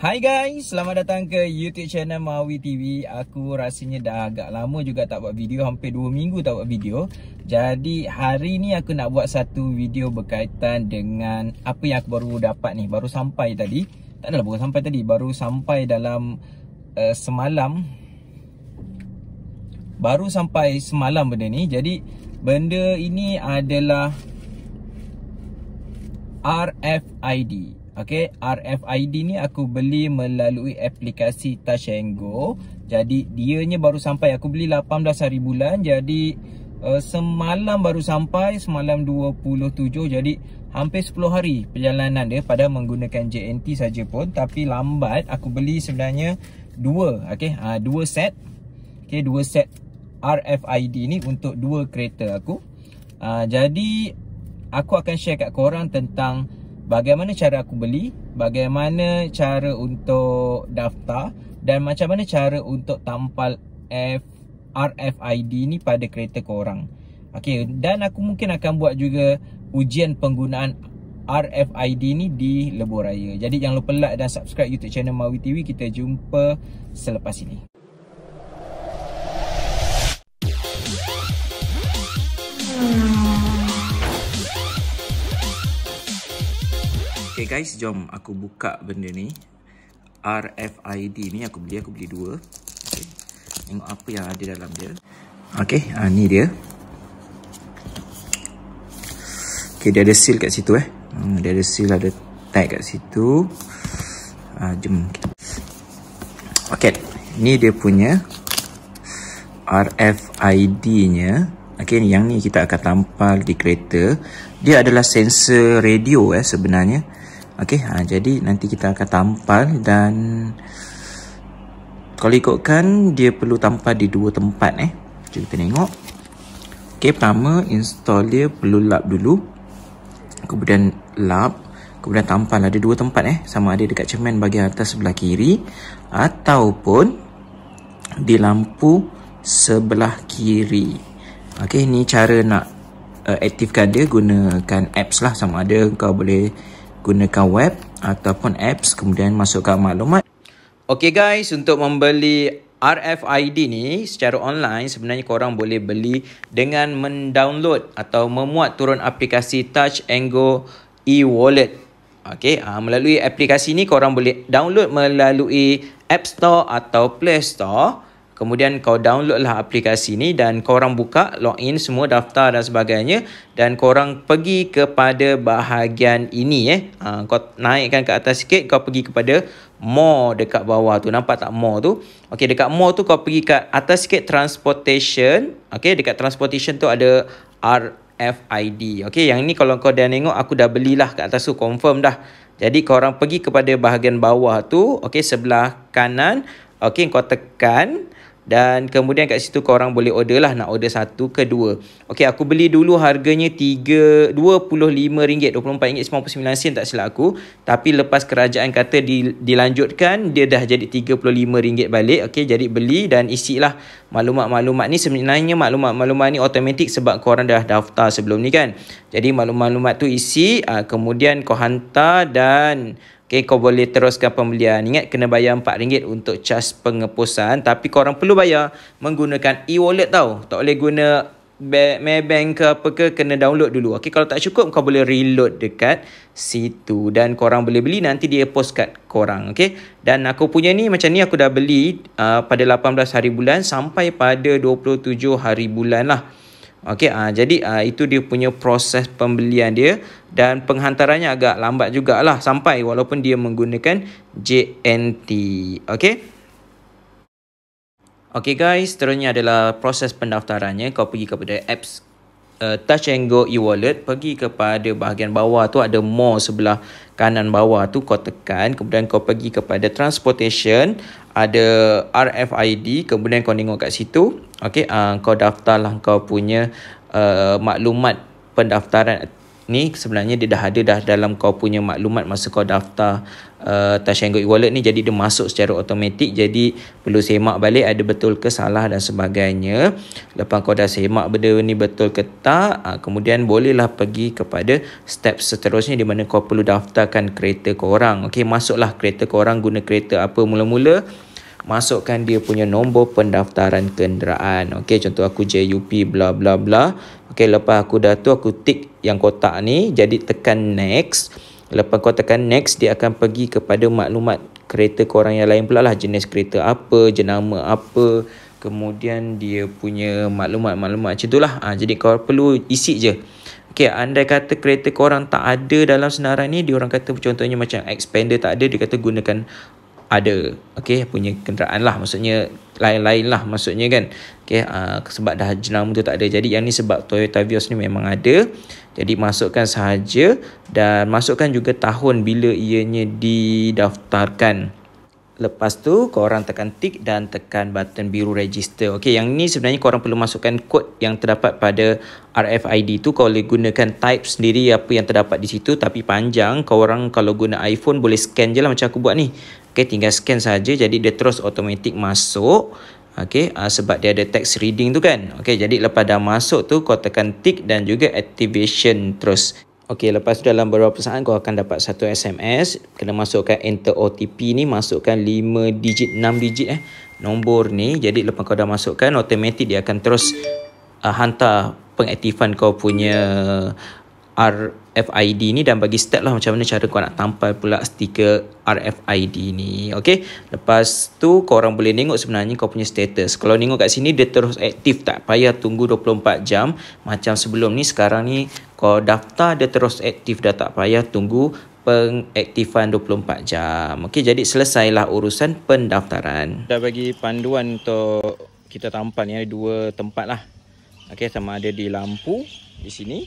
Hai guys, selamat datang ke YouTube channel Mawi TV. Aku rasanya dah agak lama juga tak buat video, hampir 2 minggu tak buat video. Jadi hari ni aku nak buat satu video berkaitan dengan apa yang aku baru dapat ni. Baru sampai tadi. Tak adalah baru sampai tadi, baru sampai dalam semalam. Baru sampai semalam benda ni. Jadi benda ini adalah RFID. Okay, RFID ni aku beli melalui aplikasi Touch 'n Go. Jadi dianya baru sampai, aku beli 18 hari bulan. Jadi semalam baru sampai, semalam 27. Jadi hampir 10 hari perjalanan dia pada menggunakan JNT saja pun. Tapi lambat, aku beli sebenarnya 2. Okay, 2 set. Okay, 2 set RFID ni untuk 2 kereta aku. Jadi aku akan share kat korang tentang bagaimana cara aku beli, bagaimana cara untuk daftar dan macam mana cara untuk tampal RFID ni pada kereta korang. Okey, dan aku mungkin akan buat juga ujian penggunaan RFID ni di Lebuh Raya. Jadi jangan lupa like dan subscribe YouTube channel Mawi TV. Kita jumpa selepas ini. Okay guys, jom aku buka benda ni. RFID ni aku beli 2. Okay. Tengok apa yang ada dalam dia. Okay, ni dia. Okay, dia ada seal kat situ dia ada seal, ada tag kat situ. Jom. Okay, ni dia punya RFID nya. Okay, yang ni kita akan tampal di kereta. Dia adalah sensor radio sebenarnya. Okey, jadi nanti kita akan tampal dan kalau ikutkan dia perlu tampal di 2 tempat Jom kita tengok. Okey, pertama install dia perlu lap dulu. Kemudian lap, kemudian tampal ada 2 tempat sama ada dekat cermin bahagian atas sebelah kiri ataupun di lampu sebelah kiri. Okey, ni cara nak aktifkan dia, gunakan apps lah, sama ada kau boleh gunakan web ataupun apps, kemudian masukkan maklumat. Okay guys, untuk membeli RFID ni secara online, sebenarnya korang boleh beli dengan mendownload atau memuat turun aplikasi Touch 'n Go e-wallet. Okay, melalui aplikasi ni korang boleh download melalui App Store atau Play Store. Kemudian kau download lah aplikasi ni dan korang buka, login semua, daftar dan sebagainya. Dan korang pergi kepada bahagian ini kau naikkan ke atas sikit, kau pergi kepada more dekat bawah tu. Nampak tak more tu? Okey, dekat more tu kau pergi ke atas sikit, transportation. Okey, dekat transportation tu ada RFID. Okey, yang ni kalau kau dah tengok, aku dah belilah kat atas tu, confirm dah. Jadi korang pergi kepada bahagian bawah tu, okey, sebelah kanan. Okey, kau tekan. Dan kemudian kat situ korang boleh order lah, nak order 1 ke 2. Okey, aku beli dulu harganya RM25, RM24.99 tak silap aku. Tapi lepas kerajaan kata dilanjutkan, dia dah jadi RM35 balik. Okey, jadi beli dan isilah maklumat-maklumat ni. Sebenarnya maklumat-maklumat ni automatik sebab korang dah daftar sebelum ni kan. Jadi maklumat-maklumat tu isi, kemudian kau hantar dan okay, kau boleh teruskan pembelian. Ingat kena bayar RM4 untuk cas pengepusan. Tapi korang perlu bayar menggunakan e-wallet tau. Tak boleh guna Maybank ke apa ke, kena download dulu. Okay, kalau tak cukup kau boleh reload dekat situ. Dan korang boleh beli, nanti dia post kat korang. Okay, dan aku punya ni macam ni, aku dah beli pada 18 hari bulan sampai pada 27 hari bulan lah. Okey, jadi itu dia punya proses pembelian dia dan penghantarannya agak lambat jugalah sampai walaupun dia menggunakan JNT. Okey. Okey guys, seterusnya adalah proses pendaftarannya. Kau pergi kepada apps Touch 'n Go e-wallet, pergi kepada bahagian bawah tu ada more sebelah kanan bawah tu, kau tekan, kemudian kau pergi kepada transportation, ada RFID, kemudian kau tengok kat situ. Okey, kau daftarlah kau punya maklumat pendaftaran ni sebenarnya dia dah ada dalam kau punya maklumat masa kau daftar Touch 'n Go e-wallet ni. Jadi dia masuk secara automatik. Jadi perlu semak balik ada betul ke salah dan sebagainya. Lepas kau dah semak benda ni betul ke tak, kemudian bolehlah pergi kepada step seterusnya di mana kau perlu daftarkan kereta korang. Okey, masuklah kereta korang guna kereta apa mula-mula. Masukkan dia punya nombor pendaftaran kenderaan. Okey, contoh aku JUP bla bla bla. Okey, lepas aku dah tu aku tick yang kotak ni, jadi tekan next. Lepas kau tekan next, dia akan pergi kepada maklumat kereta korang yang lain pula lah. Jenis kereta apa, jenama apa, kemudian dia punya maklumat-maklumat macam tu lah. Jadi kau perlu isi je. Okey, andai kata kereta korang tak ada dalam senarai ni, diorang kata contohnya macam expander tak ada, dia kata gunakan ada, okey, punya kenderaan lah, maksudnya lain-lain lah maksudnya kan. Okey, sebab dah jenama tu tak ada. Jadi yang ni sebab Toyota Vios ni memang ada. Jadi masukkan sahaja dan masukkan juga tahun bila ianya didaftarkan. Lepas tu korang tekan tick dan tekan button biru register. Okey, yang ni sebenarnya korang perlu masukkan kod yang terdapat pada RFID tu. Kau boleh gunakan type sendiri apa yang terdapat di situ, tapi panjang. Korang kalau guna iPhone boleh scan je lah macam aku buat ni. Okey, tinggal scan saja, jadi dia terus automatik masuk. Okey, sebab dia ada text reading tu kan. Okey, jadi lepas dah masuk tu kau tekan tick dan juga activation terus. Okey, lepas tu dalam beberapa saat kau akan dapat satu SMS. Kena masukkan enter OTP ni, masukkan 5 digit 6 digit nombor ni. Jadi lepas kau dah masukkan, automatik dia akan terus hantar pengaktifan kau punya RFID ni dan bagi step lah macam mana cara kau nak tampal pula stiker RFID ni. Okey, lepas tu korang boleh tengok sebenarnya kau punya status. Kalau tengok kat sini dia terus aktif, tak payah tunggu 24 jam macam sebelum ni. Sekarang ni kau daftar dia terus aktif, dah tak payah tunggu pengaktifan 24 jam. Okey, jadi selesailah urusan pendaftaran. Dah bagi panduan untuk kita tampal ni ada dua tempat lah. Okey, sama ada di lampu di sini,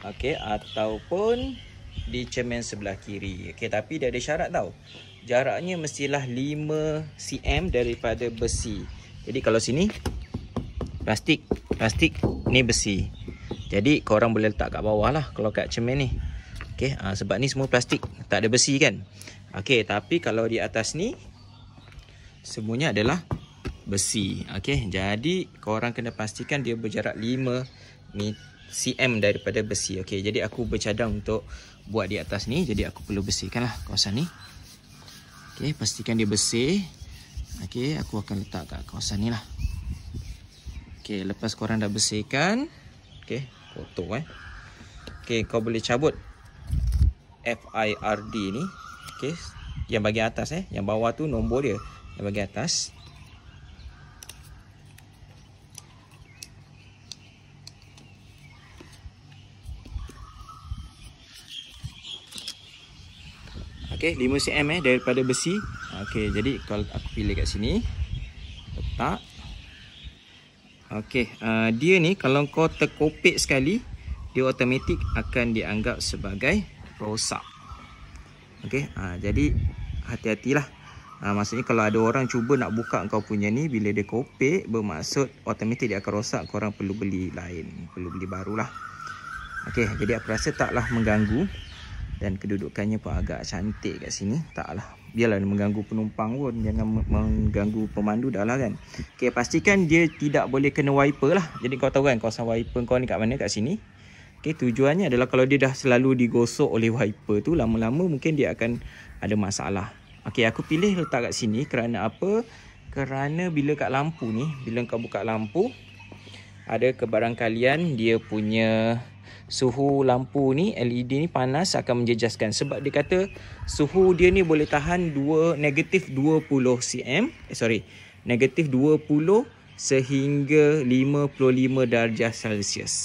okey, ataupun di cermin sebelah kiri. Okey, tapi dia ada syarat tau. Jaraknya mestilah 5 cm daripada besi. Jadi kalau sini plastik ni besi. Jadi korang boleh letak kat bawah lah kalau kat cermin ni. Okey, sebab ni semua plastik, tak ada besi kan. Okey, tapi kalau di atas ni semuanya adalah besi. Okey, jadi korang kena pastikan dia berjarak 5 cm daripada besi. Okey, jadi aku bercadang untuk buat di atas ni, jadi aku perlu bersihkan lah kawasan ni. Okey, pastikan dia bersih. Okey, aku akan letak kat kawasan ni lah. Okey, lepas korang dah bersihkan, okey, kotor okey, kau boleh cabut FIRD ni. Okey, yang bahagian atas yang bawah tu nombor dia, yang bahagian atas. Okey, 5 cm daripada besi. Okey, jadi kalau aku pilih kat sini, letak. Okey, dia ni kalau kau terkopik sekali, dia automatik akan dianggap sebagai rosak. Okey, jadi hati-hatilah. Maksudnya kalau ada orang cuba nak buka kau punya ni, bila dia kopik, bermaksud automatik dia akan rosak. Korang perlu beli lain, perlu beli barulah. Okey, jadi aku rasa taklah mengganggu. Dan kedudukannya pun agak cantik kat sini. Taklah, biarlah mengganggu penumpang pun, jangan mengganggu pemandu dah lah kan. Okey, pastikan dia tidak boleh kena wiper lah. Jadi kau tahu kan kawasan wiper kau ni kat mana, kat sini. Okey, tujuannya adalah kalau dia dah selalu digosok oleh wiper tu, lama-lama mungkin dia akan ada masalah. Okey, aku pilih letak kat sini kerana apa? Kerana bila kat lampu ni, bila kau buka lampu, ada kebarangkalian dia punya suhu lampu ni, LED ni panas, akan menjejaskan. Sebab dia kata suhu dia ni boleh tahan negatif 20 cm, negatif 20 sehingga 55 darjah Celsius.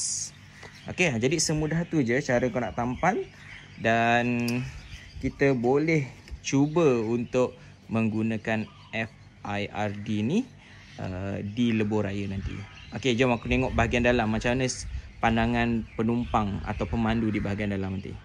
Okey, jadi semudah tu je cara kau nak tampal. Dan kita boleh cuba untuk menggunakan FIRD ni di lebuh raya nanti. Okey, jom aku tengok bahagian dalam macam mana pandangan penumpang atau pemandu di bahagian dalam nanti.